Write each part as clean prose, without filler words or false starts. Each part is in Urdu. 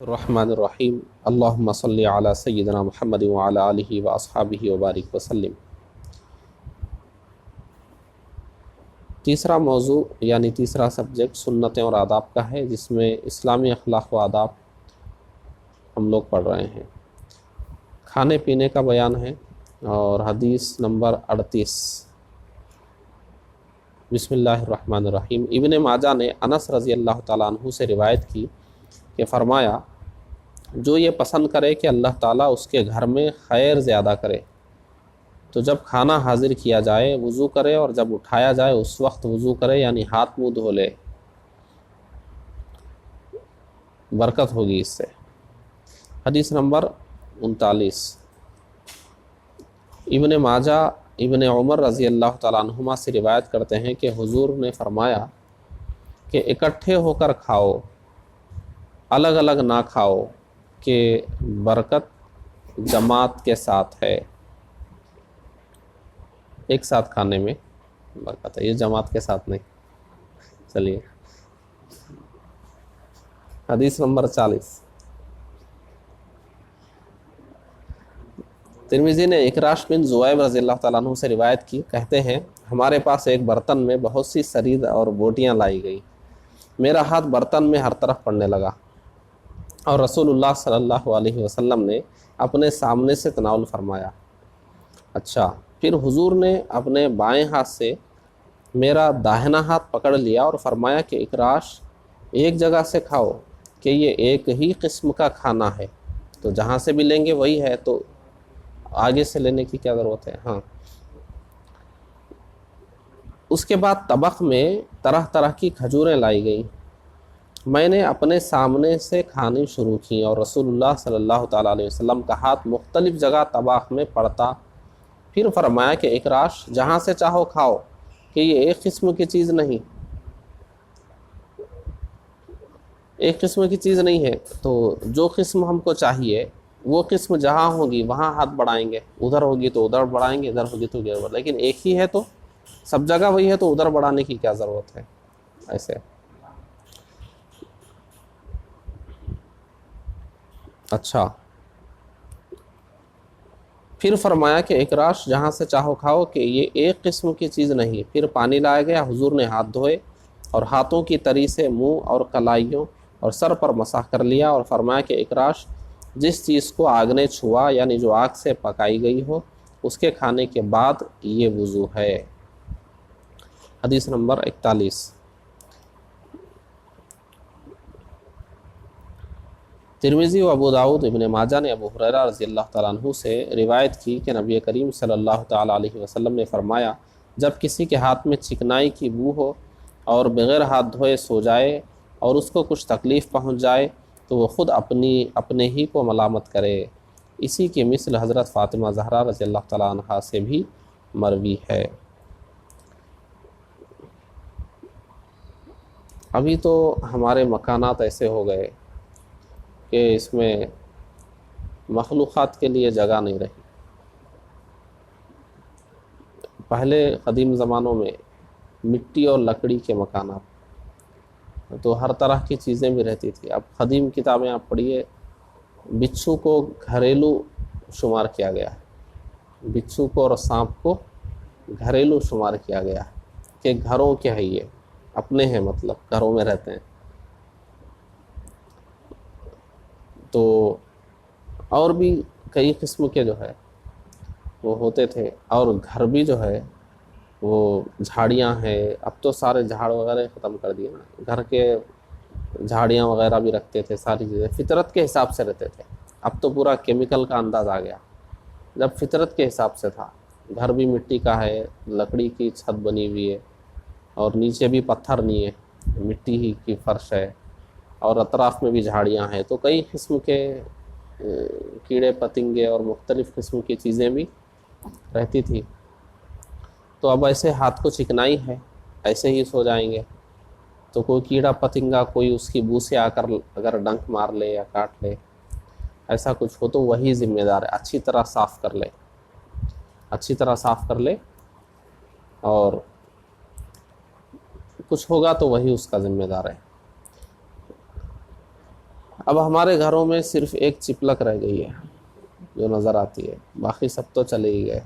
الرحمن الرحیم اللہم صلی علی سیدنا محمد وعلی آلہ واصحابہ وبارک وسلم۔ تیسرا موضوع یعنی تیسرا سبجیکٹ سنتیں اور آداب کا ہے، جس میں اسلامی اخلاق و آداب ہم لوگ پڑھ رہے ہیں۔ کھانے پینے کا بیان ہے اور حدیث نمبر 38۔ بسم اللہ الرحمن الرحیم۔ ابن ماجہ نے انس رضی اللہ تعالیٰ عنہ سے روایت کی کہ فرمایا، جو یہ پسند کرے کہ اللہ تعالیٰ اس کے گھر میں خیر زیادہ کرے تو جب کھانا حاضر کیا جائے وضو کرے، اور جب اٹھایا جائے اس وقت وضو کرے، یعنی ہاتھ منہ دھو لے، برکت ہوگی اس سے۔ حدیث نمبر 39۔ ابن ماجہ ابن عمر رضی اللہ تعالیٰ عنہما سے روایت کرتے ہیں کہ حضور نے فرمایا کہ اکٹھے ہو کر کھاؤ، الگ الگ نہ کھاؤ، کہ برکت جماعت کے ساتھ ہے۔ ایک ساتھ کھانے میں برکت ہے، یہ جماعت کے ساتھ نہیں۔ چلیے حدیث نمبر 40۔ ترمذی نے اکراش بن زویب رضی اللہ تعالیٰ عنہ سے روایت کی، کہتے ہیں ہمارے پاس ایک برتن میں بہت سی سرید اور بوٹیاں لائی گئی، میرا ہاتھ برتن میں ہر طرف پڑنے لگا اور رسول اللہ صلی اللہ علیہ وسلم نے اپنے سامنے سے تناول فرمایا۔ اچھا، پھر حضور نے اپنے بائیں ہاتھ سے میرا داہنا ہاتھ پکڑ لیا اور فرمایا کہ اکراش، ایک جگہ سے کھاؤ کہ یہ ایک ہی قسم کا کھانا ہے، تو جہاں سے بھی لیں گے وہی ہے، تو آگے سے لینے کی کیا ضرورت ہے۔ ہاں، اس کے بعد طبق میں طرح طرح کی کھجوریں لائی گئیں، میں نے اپنے سامنے سے کھانی شروع کی اور رسول اللہ صلی اللہ تعالیٰ علیہ وسلم کا ہاتھ مختلف جگہ طبق میں پڑتا۔ پھر فرمایا کہ اکراش، جہاں سے چاہو کھاؤ کہ یہ ایک قسم کی چیز نہیں، ایک قسم کی چیز نہیں ہے، تو جو قسم ہم کو چاہیے وہ قسم جہاں ہوگی وہاں ہاتھ بڑھائیں گے، ادھر ہوگی تو ادھر بڑھائیں گے، ادھر ہوگی تو ادھر بڑھائیں گے، لیکن ایک ہی ہے تو سب جگہ وہی ہے تو ادھر بڑھانے کی کیا ضرورت ہے۔ ایسے اچھا، پھر فرمایا کہ اکراش، جہاں سے چاہو کھاؤ کہ یہ ایک قسم کی چیز نہیں۔ پھر پانی لایا گیا، حضور نے ہاتھ دھوئے اور ہاتھوں کی تری سے منہ اور کلائیوں اور سر پر مسح کر لیا اور فرمایا کہ اکراش، جس چیز کو آگ نے چھوا، یعنی جو آگ سے پکائی گئی ہو، اس کے کھانے کے بعد یہ وضو ہے۔ حدیث نمبر 41۔ ترمذی و ابو داؤد ابن ماجہ نے ابو ہریرہ رضی اللہ تعالیٰ عنہ سے روایت کی کہ نبی کریم صلی اللہ تعالیٰ علیہ وسلم نے فرمایا، جب کسی کے ہاتھ میں چکنائی کی بو ہو اور بغیر ہاتھ دھوئے سو جائے اور اس کو کچھ تکلیف پہنچ جائے تو وہ خود اپنے ہی کو ملامت کرے۔ اسی کی مثل حضرت فاطمہ زہرا رضی اللہ تعالیٰ عنہا سے بھی مروی ہے۔ ابھی تو ہمارے مکانات ایسے ہو گئے کہ اس میں مخلوقات کے لیے جگہ نہیں رہی۔ پہلے قدیم زمانوں میں مٹی اور لکڑی کے مکانات، تو ہر طرح کی چیزیں بھی رہتی تھی۔ اب قدیم کتابیں آپ پڑھیے، بچھو کو گھریلو شمار کیا گیا ہے، بچھو کو اور سانپ کو گھریلو شمار کیا گیا ہے کہ گھروں کے ہے، یہ اپنے ہیں، مطلب گھروں میں رہتے ہیں۔ تو اور بھی کئی قسم کے جو ہے وہ ہوتے تھے، اور گھر بھی جو ہے وہ جھاڑیاں ہیں، اب تو سارے جھاڑ وغیرہ ختم کر دیے نا، گھر کے جھاڑیاں وغیرہ بھی رکھتے تھے، ساری چیزیں فطرت کے حساب سے رہتے تھے۔ اب تو پورا کیمیکل کا انداز آ گیا، جب فطرت کے حساب سے تھا، گھر بھی مٹی کا ہے، لکڑی کی چھت بنی ہوئی ہے اور نیچے بھی پتھر نہیں ہے، مٹی ہی کی فرش ہے، اور اطراف میں بھی جھاڑیاں ہیں، تو کئی قسم کے کیڑے پتنگے اور مختلف قسم کی چیزیں بھی رہتی تھی۔ تو اب ایسے ہاتھ کو چکنائی ہے، ایسے ہی سو جائیں گے، تو کوئی کیڑا پتنگا کوئی اس کی بو سے آ کر اگر ڈنک مار لے یا کاٹ لے، ایسا کچھ ہو تو وہی ذمہ دار ہے، اچھی طرح صاف کر لے، اچھی طرح صاف کر لے، اور کچھ ہوگا تو وہی اس کا ذمہ دار ہے۔ اب ہمارے گھروں میں صرف ایک چپلک رہ گئی ہے جو نظر آتی ہے، باقی سب تو چلے ہی گئے۔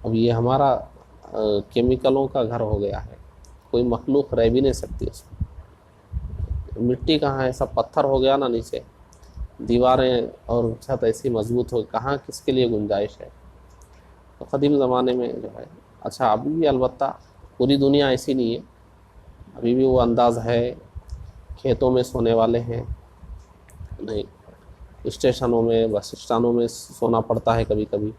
اب یہ ہمارا کیمیکلوں کا گھر ہو گیا ہے، کوئی مخلوق رہ بھی نہیں سکتی اس میں۔ مٹی کہاں ہے، سب پتھر ہو گیا نا نیچے، دیواریں اور چھت ایسی مضبوط ہو، کہاں کس کے لیے گنجائش ہے؟ تو قدیم زمانے میں جو ہے، اچھا ابھی بھی البتہ پوری دنیا ایسی نہیں ہے، ابھی بھی وہ انداز ہے، کھیتوں میں سونے والے ہیں، نہیں اسٹیشنوں میں بس اسٹانوں میں سونا پڑتا ہے کبھی کبھی،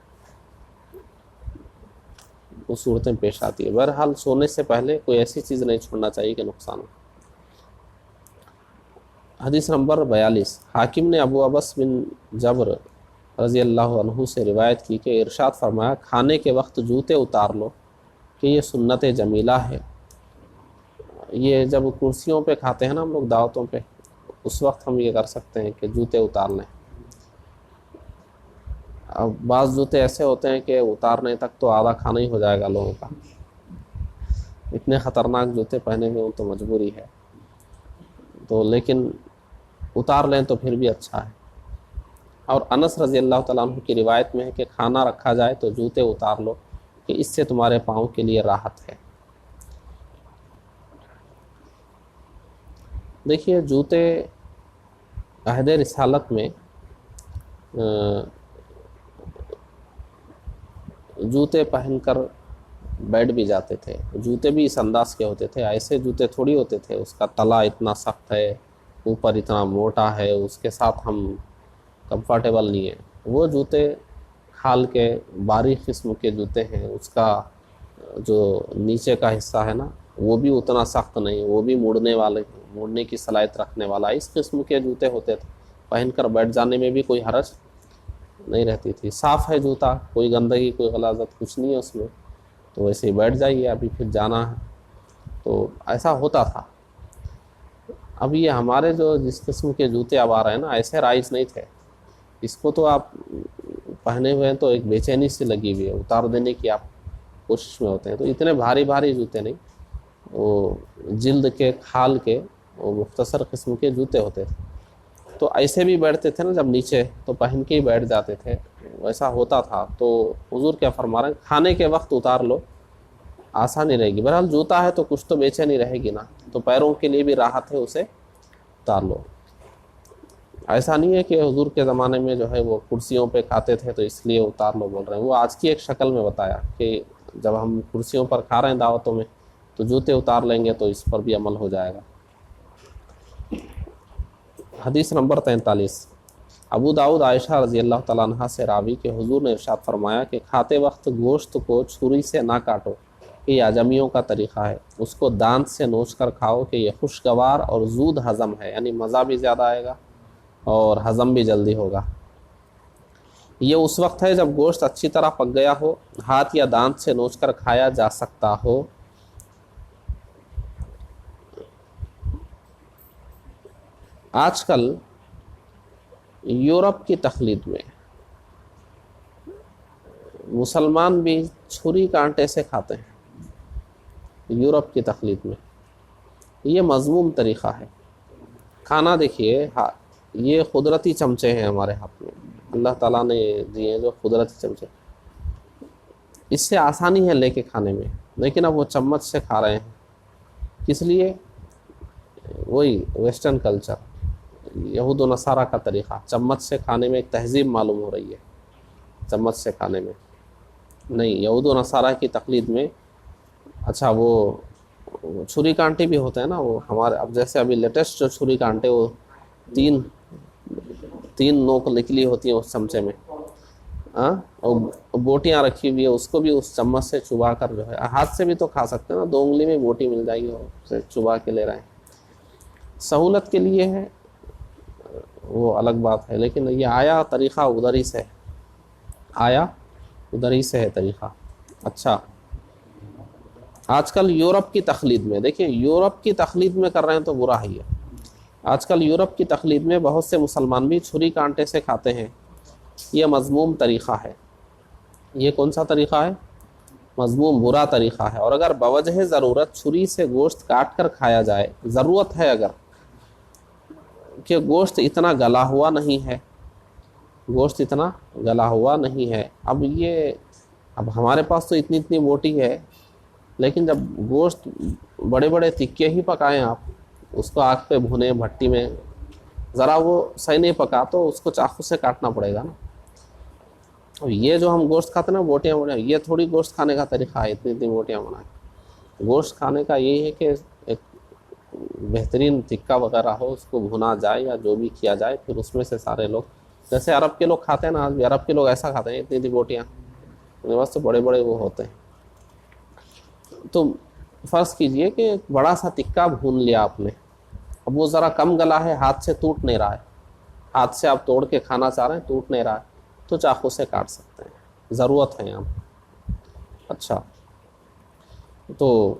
وہ صورتیں پیش آتی ہے۔ بہرحال سونے سے پہلے کوئی ایسی چیز نہیں چھوڑنا چاہیے کہ نقصان ہو۔ حدیث نمبر 42، حاکم نے ابو عبس بن جبر رضی اللہ عنہ سے روایت کی کہ ارشاد فرمایا، کھانے کے وقت جوتے اتار لو کہ یہ سنت جمیلہ ہے۔ یہ جب کرسیوں پہ کھاتے ہیں نا ہم لوگ دعوتوں پہ، اس وقت ہم یہ کر سکتے ہیں کہ جوتے اتار لیں۔ اب بعض جوتے ایسے ہوتے ہیں کہ اتارنے تک تو آدھا کھانا ہی ہو جائے گا لوگوں کا، اتنے خطرناک جوتے پہنے ہوئے ہوں تو مجبوری ہے، تو لیکن اتار لیں تو پھر بھی اچھا ہے۔ اور انس رضی اللہ تعالیٰ عنہ کی روایت میں ہے کہ کھانا رکھا جائے تو جوتے اتار لو کہ اس سے تمہارے پاؤں کے لیے راحت ہے۔ دیکھیے جوتے عہد رسالت میں جوتے پہن کر بیٹھ بھی جاتے تھے، جوتے بھی اس انداز کے ہوتے تھے، ایسے جوتے تھوڑی ہوتے تھے اس کا تلا اتنا سخت ہے، اوپر اتنا موٹا ہے، اس کے ساتھ ہم کمفرٹیبل نہیں ہیں۔ وہ جوتے کھال کے باریک قسم کے جوتے ہیں، اس کا جو نیچے کا حصہ ہے نا وہ بھی اتنا سخت نہیں، وہ بھی مڑنے والے، مڑنے کی صلاحیت رکھنے والا، اس قسم کے جوتے ہوتے تھے، پہن کر بیٹھ جانے میں بھی کوئی حرج نہیں رہتی تھی۔ صاف ہے جوتا، کوئی گندگی کوئی غلاظت کچھ نہیں ہے اس میں، تو ویسے ہی بیٹھ جائیے، ابھی پھر جانا ہے، تو ایسا ہوتا تھا۔ اب یہ ہمارے جو جس قسم کے جوتے اب آ رہے ہیں نا، ایسے رائج نہیں تھے، اس کو تو آپ پہنے ہوئے ہیں تو ایک بے چینی سے لگی ہوئی ہے، اتار دینے کی آپ کوشش میں ہوتے ہیں، تو اتنے بھاری بھاری جوتے نہیں، وہ جلد کے کھال کے وہ مختصر قسم کے جوتے ہوتے تھے، تو ایسے بھی بیٹھتے تھے نا جب نیچے تو پہن کے ہی بیٹھ جاتے تھے، ویسا ہوتا تھا۔ تو حضور کیا فرما رہے ہیں، کھانے کے وقت اتار لو، آسانی رہے گی۔ بہرحال جوتا ہے تو کچھ تو بے چینی رہے گی نا، تو پیروں کے لیے بھی راحت ہے، اسے اتار لو۔ ایسا نہیں ہے کہ حضور کے زمانے میں جو ہے وہ کرسیوں پہ کھاتے تھے تو اس لیے اتار لو بول رہے ہیں، وہ آج کی ایک شکل میں بتایا کہ جب ہم کرسیوں پر کھا رہے ہیں دعوتوں میں تو جوتے اتار لیں گے تو اس پر بھی عمل ہو جائے گا۔ حدیث نمبر 43، ابو داؤد عائشہ رضی اللہ تعالیٰ عنہ سے راوی کہ حضور نے ارشاد فرمایا کہ کھاتے وقت گوشت کو چھری سے نہ کاٹو، یہ اعجمیوں کا طریقہ ہے، اس کو دانت سے نوچ کر کھاؤ کہ یہ خوشگوار اور زود ہضم ہے، یعنی مزہ بھی زیادہ آئے گا اور ہضم بھی جلدی ہوگا۔ یہ اس وقت ہے جب گوشت اچھی طرح پک گیا ہو، ہاتھ یا دانت سے نوچ کر کھایا جا سکتا ہو۔ آج کل یورپ کی تقلید میں مسلمان بھی چھری کانٹے سے کھاتے ہیں، یورپ کی تقلید میں یہ مذموم طریقہ ہے کھانا۔ دیکھیے یہ قدرتی چمچے ہیں ہمارے ہاتھ میں، اللہ تعالیٰ نے دیے ہیں جو قدرتی چمچے، اس سے آسانی ہے لے کے کھانے میں، لیکن اب وہ چمچ سے کھا رہے ہیں، کس لیے؟ وہی ویسٹرن کلچر، یہود و نصارہ کا طریقہ، چمچ سے کھانے میں ایک تہذیب معلوم ہو رہی ہے، چمچ سے کھانے میں نہیں۔ یہود و نصارہ کی تقلید میں اچھا وہ چھری کانٹے بھی ہوتے ہیں نا، وہ ہمارے اب جیسے ابھی لیٹسٹ جو چھری کانٹے وہ تین نوک نکلی ہوتی ہیں اس چمچے میں، اور بوٹیاں رکھی ہوئی ہے، اس کو بھی اس چمچ سے چبا کر جو ہے، ہاتھ سے بھی تو کھا سکتے ہیں نا، 2 انگلی میں بوٹی مل جائے گی، اسے چبا کے لے رہے ہیں، سہولت کے لیے ہے، وہ الگ بات ہے، لیکن یہ آیا طریقہ ادھر ہی سے، آیا ادھر ہی سے ہے طریقہ۔ اچھا آج کل یورپ کی تقلید میں، دیکھیں یورپ کی تقلید میں کر رہے ہیں تو برا ہی ہے، آج کل یورپ کی تقلید میں بہت سے مسلمان بھی چھری کانٹے سے کھاتے ہیں، یہ مذموم طریقہ ہے۔ یہ کون سا طریقہ ہے؟ مذموم، برا طریقہ ہے۔ اور اگر بوجہ ضرورت چھری سے گوشت کاٹ کر کھایا جائے، ضرورت ہے اگر کہ گوشت اتنا گلا ہوا نہیں ہے، گوشت اتنا گلا ہوا نہیں ہے۔ اب ہمارے پاس تو اتنی اتنی بوٹی ہے، لیکن جب گوشت بڑے بڑے تکے ہی پکائیں آپ، اس کو آگ پہ بھونے بھٹی میں، ذرا وہ صحیح نہیں پکا تو اس کو چاقو سے کاٹنا پڑے گا نا۔ اب یہ جو ہم گوشت کھاتے ہیں نا بوٹیاں بوٹیاں، یہ تھوڑی گوشت کھانے کا طریقہ ہے اتنی اتنی بوٹیاں بنائیں۔ گوشت کھانے کا یہی ہے کہ ایک بہترین تکہ وغیرہ ہو، اس کو بھنا جائے یا جو بھی کیا جائے، پھر اس میں سے سارے لوگ، جیسے عرب کے لوگ کھاتے ہیں نا، آج بھی عرب کے لوگ ایسا کھاتے ہیں اتنی اتنی بوٹیاں، ان بس تو بڑے بڑے وہ ہوتے ہیں۔ تو فرض کیجئے کہ ایک بڑا سا تکہ بھون لیا آپ نے، اب وہ ذرا کم گلا ہے، ہاتھ سے ٹوٹ نہیں رہا ہے، ہاتھ سے آپ توڑ کے کھانا چاہ رہے ہیں ٹوٹ نہیں رہا ہے، تو چاقو سے کاٹ سکتے ہیں، ضرورت ہے یہاں۔ اچھا، تو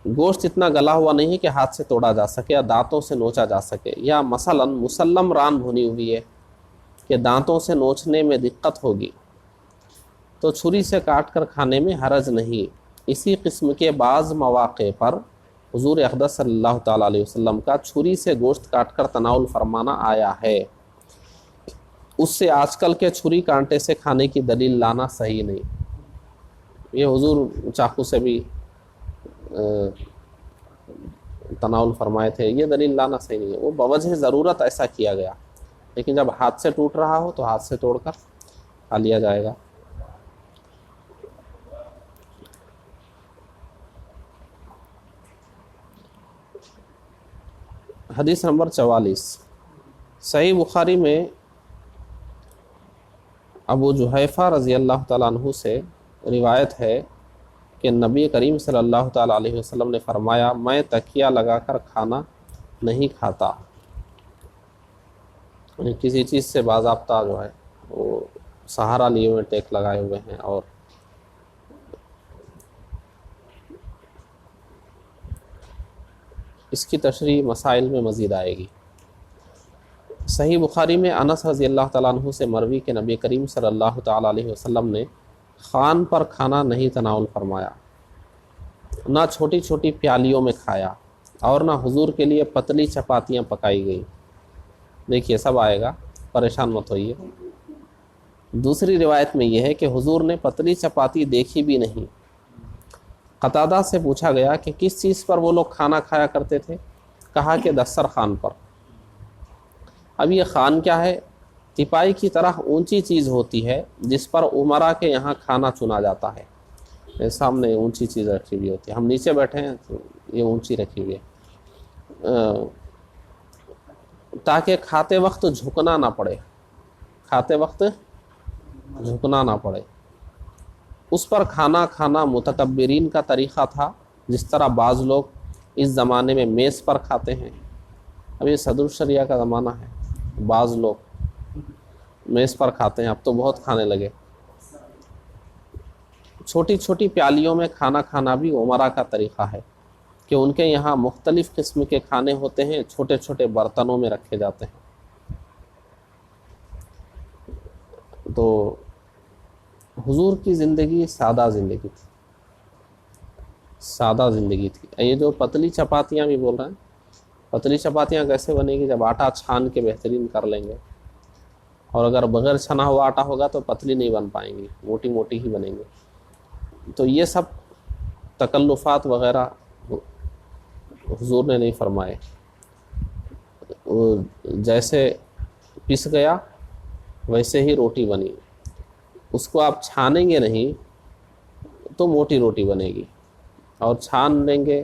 گوشت اتنا گلا ہوا نہیں ہے کہ ہاتھ سے توڑا جا سکے یا دانتوں سے نوچا جا سکے، یا مثلا مسلم ران بھنی ہوئی ہے کہ دانتوں سے نوچنے میں دقت ہوگی، تو چھری سے کاٹ کر کھانے میں حرج نہیں۔ اسی قسم کے بعض مواقع پر حضور اقدس صلی اللہ تعالیٰ علیہ وسلم کا چھری سے گوشت کاٹ کر تناول فرمانا آیا ہے، اس سے آج کل کے چھری کانٹے سے کھانے کی دلیل لانا صحیح نہیں۔ یہ حضور چاقو سے بھی تناول فرمائے تھے، یہ دلیل لانا صحیح نہیں ہے، وہ بوجہ ضرورت ایسا کیا گیا، لیکن جب ہاتھ سے ٹوٹ رہا ہو تو ہاتھ سے توڑ کر کھا لیا جائے گا۔ حدیث نمبر 44، صحیح بخاری میں ابو جحیفہ رضی اللہ تعالیٰ عنہ سے روایت ہے کہ نبی کریم صلی اللہ تعالیٰ علیہ وسلم نے فرمایا، میں تکیہ لگا کر کھانا نہیں کھاتا، یعنی کسی چیز سے باضابطہ جو ہے وہ سہارا لیے ہوئے ٹیک لگائے ہوئے ہیں، اور اس کی تشریح مسائل میں مزید آئے گی۔ صحیح بخاری میں انس رضی اللہ تعالیٰ عنہ سے مروی کہ نبی کریم صلی اللہ تعالیٰ علیہ وسلم نے خوان پر کھانا نہیں تناول فرمایا، نہ چھوٹی چھوٹی پیالیوں میں کھایا، اور نہ حضور کے لیے پتلی چپاتیاں پکائی گئی۔ دیکھیے سب آئے گا، پریشان مت ہوئیے۔ دوسری روایت میں یہ ہے کہ حضور نے پتلی چپاتی دیکھی بھی نہیں۔ قتادہ سے پوچھا گیا کہ کس چیز پر وہ لوگ کھانا کھایا کرتے تھے، کہا کہ دسترخوان پر۔ اب یہ خوان کیا ہے؟ تپائی کی طرح اونچی چیز ہوتی ہے جس پر امراء کے یہاں کھانا چنا جاتا ہے، سامنے اونچی چیز رکھی ہوئی ہوتی ہے، ہم نیچے بیٹھے ہیں تو یہ اونچی رکھی ہوئی ہے، تاکہ کھاتے وقت جھکنا نہ پڑے، کھاتے وقت جھکنا نہ پڑے۔ اس پر کھانا کھانا متکبرین کا طریقہ تھا، جس طرح بعض لوگ اس زمانے میں میز پر کھاتے ہیں۔ اب یہ صدر الشریعہ کا زمانہ ہے، بعض لوگ میز پر کھاتے ہیں، اب تو بہت کھانے لگے۔ چھوٹی چھوٹی پیالیوں میں کھانا کھانا بھی امراء کا طریقہ ہے کہ ان کے یہاں مختلف قسم کے کھانے ہوتے ہیں، چھوٹے چھوٹے برتنوں میں رکھے جاتے ہیں۔ تو حضور کی زندگی سادہ زندگی تھی، سادہ زندگی تھی۔ یہ جو پتلی چپاتیاں بھی بول رہے ہیں، پتلی چپاتیاں کیسے بنے گی؟ جب آٹا چھان کے بہترین کر لیں گے، اور اگر بغیر چھنا ہوا آٹا ہوگا تو پتلی نہیں بن پائیں گی، موٹی موٹی ہی بنیں گے۔ تو یہ سب تکلفات وغیرہ حضور نے نہیں فرمائے، جیسے پس گیا ویسے ہی روٹی بنی، اس کو آپ چھانیں گے نہیں تو موٹی روٹی بنے گی، اور چھان لیں گے،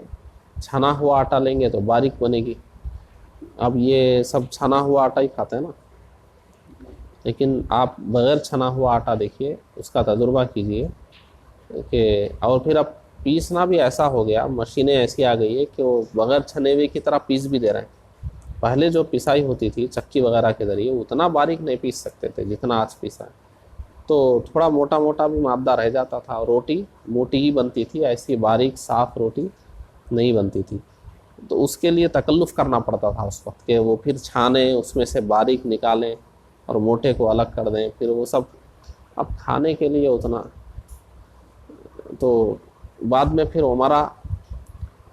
چھنا ہوا آٹا لیں گے تو باریک بنے گی۔ اب یہ سب چھنا ہوا آٹا ہی کھاتے ہیں نا، لیکن آپ بغیر چھنا ہوا آٹا دیکھیے، اس کا تجربہ کیجئے کہ، اور پھر اب پیسنا بھی ایسا ہو گیا، مشینیں ایسی آ گئی ہے کہ وہ بغیر چھنے ہوئے کی طرح پیس بھی دے رہے ہیں۔ پہلے جو پسائی ہوتی تھی چکی وغیرہ کے ذریعے، اتنا باریک نہیں پیس سکتے تھے جتنا آج پیسا ہے، تو تھوڑا موٹا موٹا بھی مادہ رہ جاتا تھا، اور روٹی موٹی ہی بنتی تھی، ایسی باریک صاف روٹی نہیں بنتی تھی۔ تو اس کے لیے تکلف کرنا پڑتا تھا اس وقت، کہ وہ پھر چھانیں، اس میں سے باریک نکالیں اور موٹے کو الگ کر دیں، پھر وہ سب اب کھانے کے لیے اتنا۔ تو بعد میں پھر امراء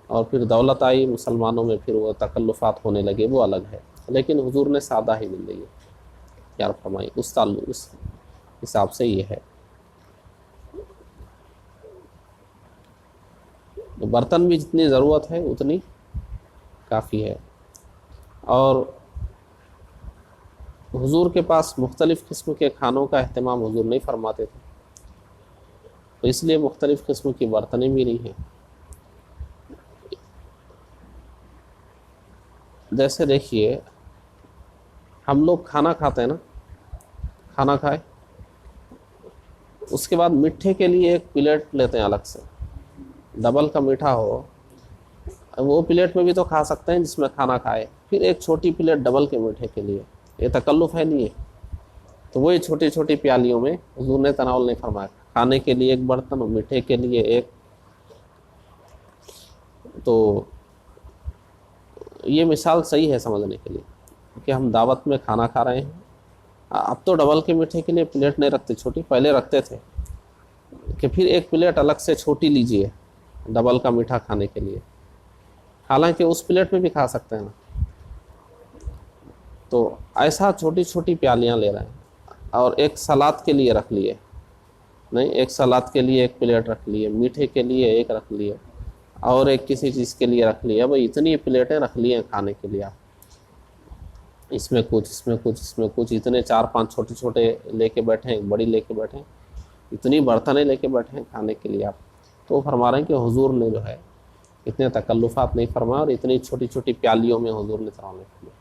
اور پھر دولت آئی مسلمانوں میں، پھر وہ تکلفات ہونے لگے، وہ الگ ہے۔ لیکن حضور نے سادہ ہی زندگی اختیار فرمائی، اس حساب سے یہ ہے۔ برتن بھی جتنی ضرورت ہے اتنی کافی ہے، اور حضور کے پاس مختلف قسم کے کھانوں کا اہتمام حضور نہیں فرماتے تھے، تو اس لیے مختلف قسم کی برتنیں بھی نہیں ہیں۔ جیسے دیکھیے ہم لوگ کھانا کھاتے ہیں نا، کھانا کھائے اس کے بعد میٹھے کے لیے ایک پلیٹ لیتے ہیں الگ سے، ڈبل کا میٹھا ہو، وہ پلیٹ میں بھی تو کھا سکتے ہیں جس میں کھانا کھائے، پھر ایک چھوٹی پلیٹ ڈبل کے میٹھے کے لیے، یہ تکلف ہے نہیں ہے؟ تو وہی چھوٹی چھوٹی پیالیوں میں حضور نے تناول نہیں فرمایا، کھانے کے لیے ایک برتن اور میٹھے کے لیے ایک۔ تو یہ مثال صحیح ہے سمجھنے کے لیے کہ ہم دعوت میں کھانا کھا رہے ہیں، اب تو ڈبل کے میٹھے کے لیے پلیٹ نہیں رکھتے چھوٹی، پہلے رکھتے تھے کہ پھر ایک پلیٹ الگ سے چھوٹی لیجئے ڈبل کا میٹھا کھانے کے لیے، حالانکہ اس پلیٹ میں بھی کھا سکتے ہیں نا۔ تو ایسا چھوٹی چھوٹی پیالیاں لے رہے ہیں، اور ایک سلاد کے لیے رکھ لیے، نہیں ایک سلاد کے لیے ایک پلیٹ رکھ لیے، میٹھے کے لیے ایک رکھ لیے، اور ایک کسی چیز کے لیے رکھ لیے، بھائی اتنی پلیٹیں رکھ لی ہیں کھانے کے لیے، اس میں کچھ اس میں کچھ اس میں کچھ، اتنے 4-5 چھوٹے چھوٹے لے کے بیٹھے ہیں، بڑی لے کے بیٹھے ہیں، اتنی برتنیں لے کے بیٹھے ہیں کھانے کے لیے آپ۔ تو وہ فرما رہے ہیں کہ حضور نے جو ہے اتنے تکلفات نہیں فرمایا، اور اتنی چھوٹی چھوٹی پیالیوں میں حضور نے تناول نہیں فرمایا،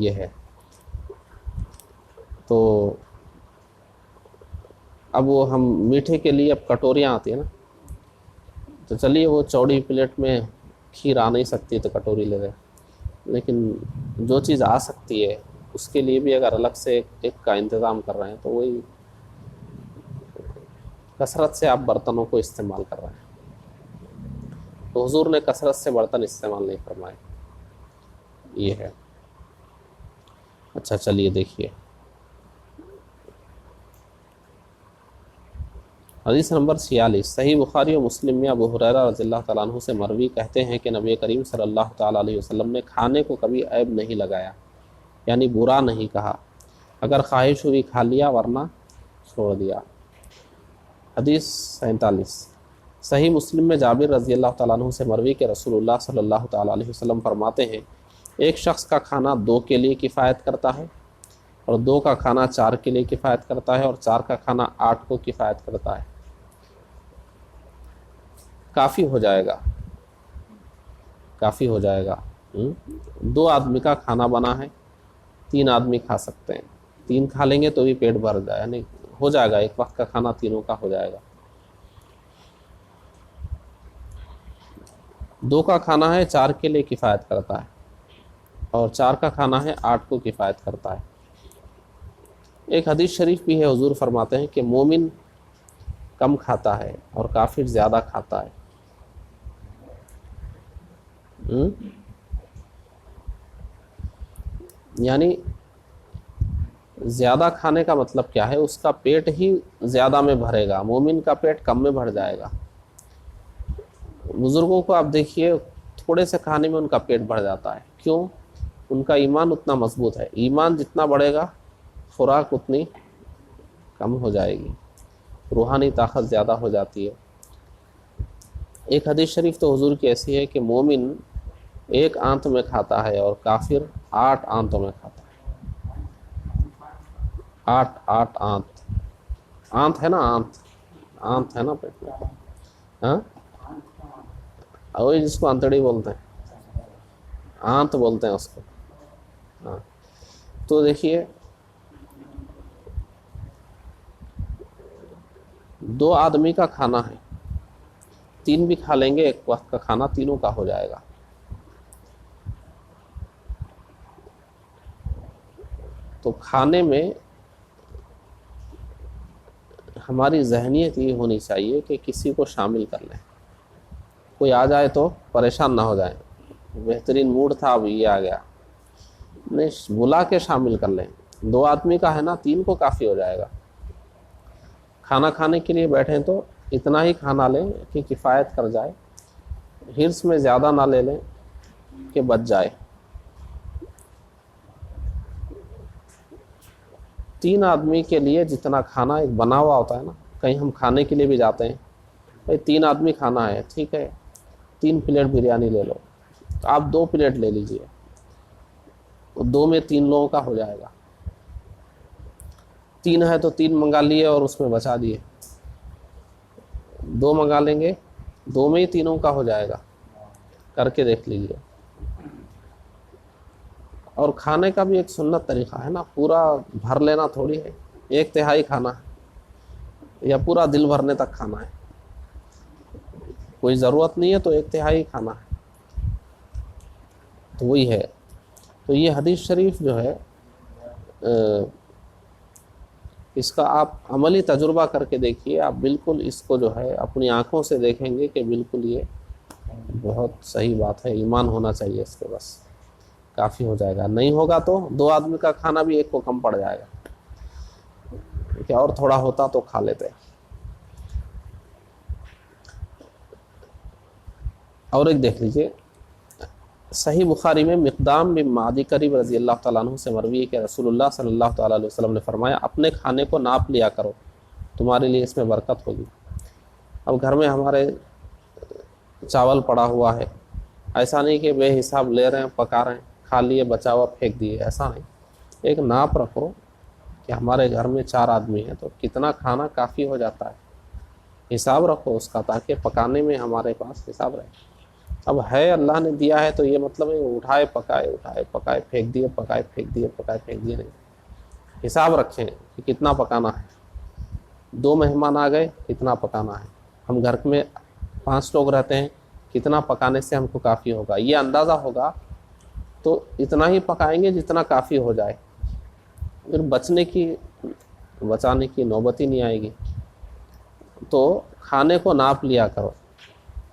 یہ ہے۔ تو اب وہ ہم میٹھے کے لیے اب کٹوریاں آتی ہیں نا، تو چلیے وہ چوڑی پلیٹ میں کھیر آ نہیں سکتی تو کٹوری لے رہے، لیکن جو چیز آ سکتی ہے اس کے لیے بھی اگر الگ سے ایک کا انتظام کر رہے ہیں تو وہی کثرت سے آپ برتنوں کو استعمال کر رہے ہیں۔ تو حضور نے کثرت سے برتن استعمال نہیں فرمائے، یہ ہے۔ اچھا چلیے دیکھیے حدیث نمبر 46، صحیح بخاری و مسلم میں ابو ہریرہ رضی اللہ تعالیٰ عنہ سے مروی کہتے ہیں کہ نبی کریم صلی اللہ تعالیٰ علیہ وسلم نے کھانے کو کبھی عیب نہیں لگایا، یعنی برا نہیں کہا، اگر خواہش ہوئی کھا لیا ورنہ چھوڑ دیا۔ حدیث 47، صحیح مسلم میں جابر رضی اللہ تعالیٰ عنہ سے مروی کہ رسول اللہ صلی اللہ تعالیٰ علیہ وسلم فرماتے ہیں ایک شخص کا کھانا 2 کے لیے کفایت کرتا ہے، اور 2 کا کھانا 4 کے لیے کفایت کرتا ہے، اور 4 کا کھانا 8 کو کفایت کرتا ہے۔ کافی ہو جائے گا، کافی ہو جائے گا۔ 2 آدمی کا کھانا بنا ہے، 3 آدمی کھا سکتے ہیں، 3 کھا لیں گے تو بھی پیٹ بھر جائے، نہیں ہو جائے گا، ایک وقت کا کھانا تینوں کا ہو جائے گا۔ 2 کا کھانا ہے 4 کے لیے کفایت کرتا ہے، اور 4 کا کھانا ہے 8 کو کفایت کرتا ہے۔ ایک حدیث شریف بھی ہے، حضور فرماتے ہیں کہ مومن کم کھاتا ہے اور کافر زیادہ کھاتا ہے۔ یعنی زیادہ کھانے کا مطلب کیا ہے؟ اس کا پیٹ ہی زیادہ میں بھرے گا، مومن کا پیٹ کم میں بھر جائے گا۔ بزرگوں کو آپ دیکھیے تھوڑے سے کھانے میں ان کا پیٹ بھر جاتا ہے، کیوں؟ ان کا ایمان اتنا مضبوط ہے، ایمان جتنا بڑھے گا خوراک اتنی کم ہو جائے گی، روحانی طاقت زیادہ ہو جاتی ہے۔ ایک حدیث شریف تو حضور کی ایسی ہے کہ مومن 1 آنت میں کھاتا ہے اور کافر 8 آنتوں میں کھاتا ہے۔ 8 آنت، آنت ہے نا، آنت ہے نا پیٹ میں، ہاں وہی جس کو انتڑی بولتے ہیں، آنت بولتے ہیں اس کو، ہاں۔ تو دیکھیے 2 آدمی کا کھانا ہے، 3 بھی کھا لیں گے، ایک وقت کا کھانا تینوں کا ہو جائے گا۔ تو کھانے میں ہماری ذہنیت یہ ہونی چاہیے کہ کسی کو شامل کر لیں، کوئی آ جائے تو پریشان نہ ہو جائیں، بہترین موڈ تھا اب یہ آ گیا، نہیں بلا کے شامل کر لیں۔ 2 آدمی کا ہے نا، 3 کو کافی ہو جائے گا۔ کھانا کھانے کے لیے بیٹھیں تو اتنا ہی کھانا لیں کہ کفایت کر جائے، ہرس میں زیادہ نہ لے لیں کہ بچ جائے، 3 آدمی کے لیے جتنا کھانا ایک بنا ہوا ہوتا ہے نا، کہیں ہم کھانے کے لیے بھی جاتے ہیں، بھائی 3 آدمی کھانا ہے، ٹھیک ہے 3 پلیٹ بریانی لے لو، تو آپ 2 پلیٹ لے لیجئے، 2 میں 3 لوگوں کا ہو جائے گا، 3 ہے تو 3 منگا لیے اور اس میں بچا دیے، 2 منگا لیں گے 2 میں ہی تینوں کا ہو جائے گا، کر کے دیکھ لیجئے۔ اور کھانے کا بھی ایک سنت طریقہ ہے نا، پورا بھر لینا تھوڑی ہے، 1/3 کھانا ہے یا پورا دل بھرنے تک کھانا ہے، کوئی ضرورت نہیں ہے تو 1/3 کھانا ہے، تو وہی ہے۔ تو یہ حدیث شریف جو ہے اس کا آپ عملی تجربہ کر کے دیکھیے، آپ بالکل اس کو جو ہے اپنی آنکھوں سے دیکھیں گے کہ بالکل یہ بہت صحیح بات ہے، ایمان ہونا چاہیے اس کے، بس کافی ہو جائے گا، نہیں ہوگا تو 2 آدمی کا کھانا بھی ایک کو کم پڑ جائے گا، کہ اور تھوڑا ہوتا تو کھا لیتے۔ اور ایک دیکھ لیجئے، صحیح بخاری میں مقدام بن معدی کریم رضی اللہ تعالیٰ عنہ سے مروی ہے کہ رسول اللہ صلی اللہ تعالیٰ علیہ وسلم نے فرمایا، اپنے کھانے کو ناپ لیا کرو، تمہارے لیے اس میں برکت ہوگی۔ اب گھر میں ہمارے چاول پڑا ہوا ہے، ایسا نہیں کہ بے حساب لے رہے ہیں پکا رہے ہیں، کھا لیے بچا ہوا پھینک دیے، ایسا نہیں، ایک ناپ رکھو کہ ہمارے گھر میں 4 آدمی ہیں تو کتنا کھانا کافی ہو جاتا ہے، حساب رکھو اس کا، تاکہ پکانے میں ہمارے پاس حساب رہے۔ اب ہے اللہ نے دیا ہے تو یہ مطلب ہے اٹھائے پکائے پھینک دیے، پکائے پھینک دیے نہیں، حساب رکھیں کہ کتنا پکانا ہے، 2 مہمان آ گئے کتنا پکانا ہے، ہم گھر میں 5 لوگ رہتے ہیں کتنا پکانے سے ہم کو کافی ہوگا، یہ اندازہ ہوگا تو اتنا ہی پکائیں گے جتنا کافی ہو جائے، پھر بچانے کی نوبت ہی نہیں آئے گی۔ تو کھانے کو ناپ لیا کرو،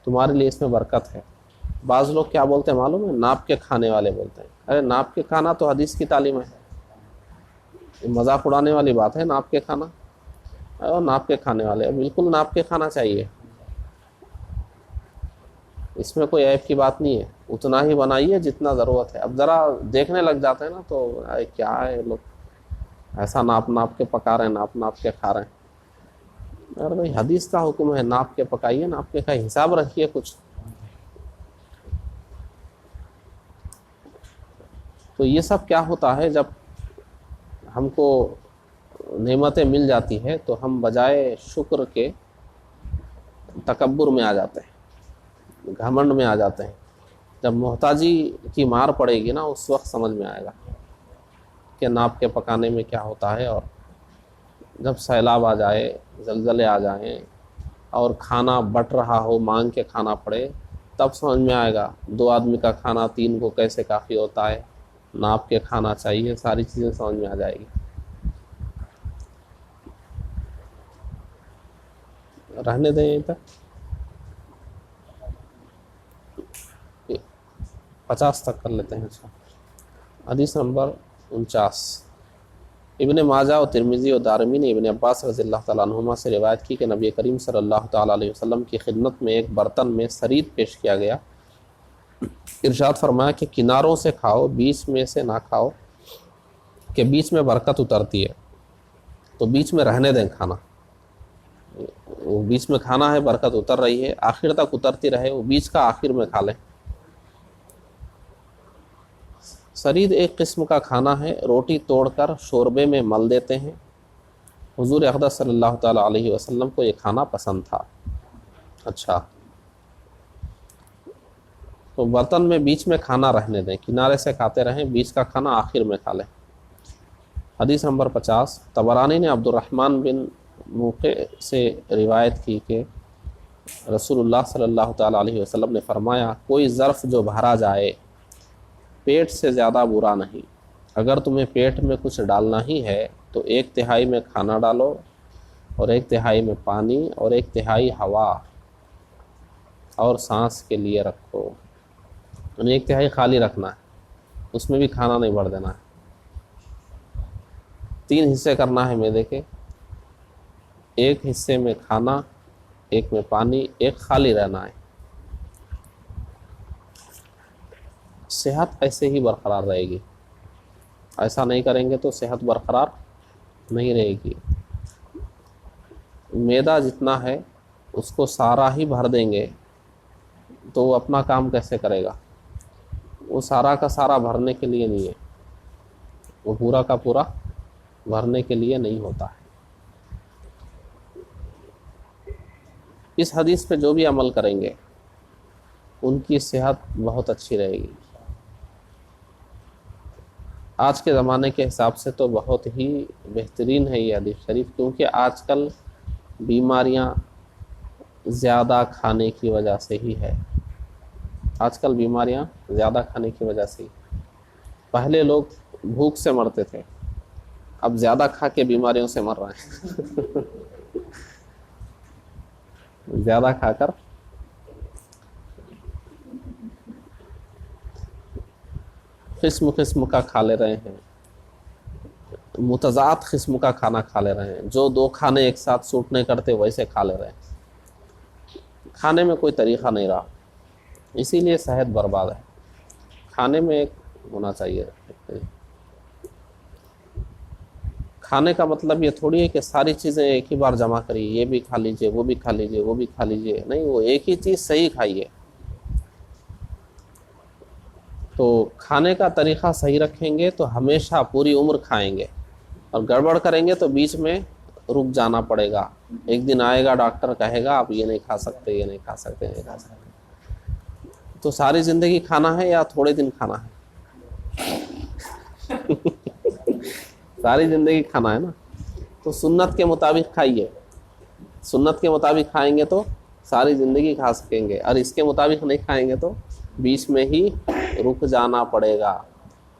تمہارے لیے اس میں برکت ہے۔ بعض لوگ کیا بولتے ہیں معلوم ہے، ناپ کے کھانے والے بولتے ہیں، ارے ناپ کے کھانا تو حدیث کی تعلیم ہے، یہ مذاق اڑانے والی بات ہے، ناپ کے کھانا، اور ناپ کے کھانے والے بالکل ناپ کے کھانا چاہیے، اس میں کوئی عیب کی بات نہیں ہے، اتنا ہی بنائیے جتنا ضرورت ہے۔ اب ذرا دیکھنے لگ جاتے ہیں نا تو کیا ہے لوگ ایسا ناپ کے پکا رہے ہیں، ناپ کے کھا رہے ہیں، ارے بھائی حدیث کا حکم ہے ناپ کے پکائیے، ناپ کے کا حساب رکھیے کچھ۔ تو یہ سب کیا ہوتا ہے، جب ہم کو نعمتیں مل جاتی ہے تو ہم بجائے شکر کے تکبر میں آ جاتے ہیں، گھمنڈ میں آ جاتے ہیں۔ جب محتاجی کی مار پڑے گی نا، اس وقت سمجھ میں آئے گا کہ ناپ کے پکانے میں کیا ہوتا ہے، اور جب سیلاب آ جائے، زلزلے آ جائیں اور کھانا بٹ رہا ہو، مانگ کے کھانا پڑے، تب سمجھ میں آئے گا 2 آدمی کا کھانا 3 کو کیسے کافی ہوتا ہے، ناپ کے کھانا چاہیے، ساری چیزیں سمجھ میں آ جائے گی۔ رہنے دیں یہیں تک، 50 تک کر لیتے ہیں۔ اچھا، حدیث نمبر 49، ابن ماجہ اور ترمذی اور دارمی نے ابن عباس رضی اللہ تعالیٰ عنہما سے روایت کی کہ نبی کریم صلی اللہ تعالیٰ علیہ وسلم کی خدمت میں ایک برتن میں ثرید پیش کیا گیا، ارشاد فرمایا کہ کناروں سے کھاؤ، بیچ میں سے نہ کھاؤ، کہ بیچ میں برکت اترتی ہے، تو بیچ میں رہنے دیں کھانا، وہ بیچ میں کھانا ہے، برکت اتر رہی ہے، آخر تک اترتی رہے، وہ بیچ کا آخر میں کھا لیں۔ ثرید ایک قسم کا کھانا ہے، روٹی توڑ کر شوربے میں مل دیتے ہیں، حضور اقدس صلی اللہ تعالیٰ علیہ وسلم کو یہ کھانا پسند تھا۔ اچھا، تو برتن میں بیچ میں کھانا رہنے دیں، کنارے سے کھاتے رہیں، بیچ کا کھانا آخر میں کھا لیں۔ حدیث نمبر 50، طبرانی نے عبد الرحمن بن موقع سے روایت کی کہ رسول اللہ صلی اللہ تعالیٰ علیہ وسلم نے فرمایا، کوئی ظرف جو بھرا جائے پیٹ سے زیادہ برا نہیں، اگر تمہیں پیٹ میں کچھ ڈالنا ہی ہے تو 1/3 میں کھانا ڈالو، اور 1/3 میں پانی، اور 1/3 ہوا اور سانس کے لیے رکھو، یعنی 1/3 خالی رکھنا ہے، اس میں بھی کھانا نہیں بھر دینا ہے۔ 3 حصے کرنا ہے میدے کے، 1 حصے میں کھانا، 1 میں پانی، 1 خالی رہنا ہے۔ صحت ایسے ہی برقرار رہے گی، ایسا نہیں کریں گے تو صحت برقرار نہیں رہے گی. میدا جتنا ہے اس کو سارا ہی بھر دیں گے تو وہ اپنا کام کیسے کرے گا؟ وہ سارا کا سارا بھرنے کے لیے نہیں ہے، وہ پورا کا پورا بھرنے کے لیے نہیں ہوتا ہے. اس حدیث پہ جو بھی عمل کریں گے ان کی صحت بہت اچھی رہے گی. آج کے زمانے کے حساب سے تو بہت ہی بہترین ہے یہ حدیث شریف، کیونکہ آج کل بیماریاں زیادہ کھانے کی وجہ سے ہی ہے. آج کل بیماریاں زیادہ کھانے کی وجہ سے ہی. پہلے لوگ بھوک سے مرتے تھے، اب زیادہ کھا کے بیماریوں سے مر رہے ہیں. زیادہ کھا کر قسم قسم کا کھا لے رہے ہیں، متضاد قسم کا کھانا کھا لے رہے ہیں. جو دو کھانے ایک ساتھ سوٹ نہیں کرتے ویسے کھا لے رہے ہیں. کھانے میں کوئی طریقہ نہیں رہا، اسی لیے صحت برباد ہے. کھانے میں ایک ہونا چاہیے. کھانے کا مطلب یہ تھوڑی ہے کہ ساری چیزیں ایک ہی بار جمع کریے، یہ بھی کھا لیجئے، وہ بھی کھا لیجئے، وہ بھی کھا لیجئے. نہیں، وہ ایک ہی چیز صحیح کھائیے. تو کھانے کا طریقہ صحیح رکھیں گے تو ہمیشہ پوری عمر کھائیں گے، اور گڑبڑ کریں گے تو بیچ میں رک جانا پڑے گا. ایک دن آئے گا ڈاکٹر کہے گا آپ یہ نہیں کھا سکتے، یہ نہیں کھا سکتے، نہیں کھا سکتے. تو ساری زندگی کھانا ہے یا تھوڑے دن کھانا ہے؟ ساری زندگی کھانا ہے نا. تو سنت کے مطابق کھائیے. سنت کے مطابق کھائیں گے تو ساری زندگی کھا سکیں گے، اور اس کے مطابق نہیں کھائیں گے تو بیچ میں ہی رک جانا پڑے گا.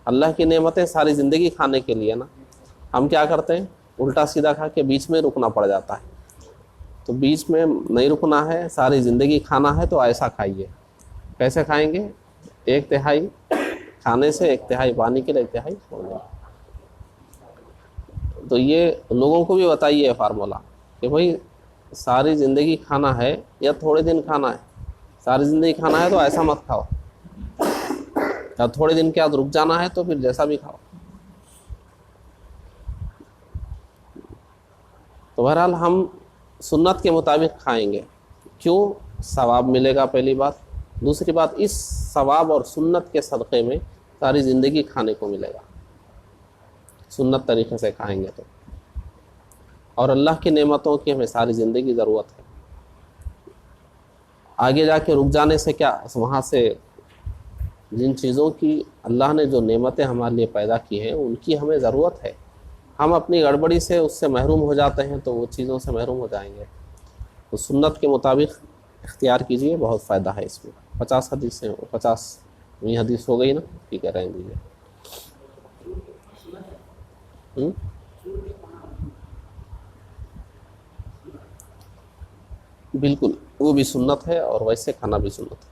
اللہ کی نعمتیں ساری زندگی کھانے کے لیے نا. ہم کیا کرتے ہیں؟ الٹا سیدھا کھا کے بیچ میں رکنا پڑ جاتا ہے. تو بیچ میں نہیں رکنا ہے، ساری زندگی کھانا ہے تو ایسا کھائیے. کیسے کھائیں گے؟ ایک تہائی کھانے سے، ایک تہائی پانی کے لیے، ایک تہائی چھوڑنے. تو یہ لوگوں کو بھی بتائیے فارمولا کہ بھائی ساری زندگی کھانا ہے یا تھوڑے دن کھانا ہے. ساری زندگی کھانا ہے تو ایسا مت کھاؤ، یا تھوڑے دن کے بعد رک جانا ہے تو پھر جیسا بھی کھاؤ. تو بہرحال ہم سنت کے مطابق کھائیں گے. کیوں؟ ثواب ملے گا پہلی بات. دوسری بات، اس ثواب اور سنت کے صدقے میں ساری زندگی کھانے کو ملے گا سنت طریقے سے کھائیں گے تو. اور اللہ کی نعمتوں کی ہمیں ساری زندگی ضرورت ہے. آگے جا کے رک جانے سے کیا، وہاں سے جن چیزوں کی اللہ نے جو نعمتیں ہمارے لیے پیدا کی ہیں ان کی ہمیں ضرورت ہے. ہم اپنی گڑبڑی سے اس سے محروم ہو جاتے ہیں تو وہ چیزوں سے محروم ہو جائیں گے. تو سنت کے مطابق اختیار کیجئے، بہت فائدہ ہے اس میں. 50 حدیثیں 50ویں حدیث ہو گئی نا، ٹھیک ہے، رہنے دیجیے. بالکل، وہ بھی سنت ہے اور ویسے کھانا بھی سنت ہے.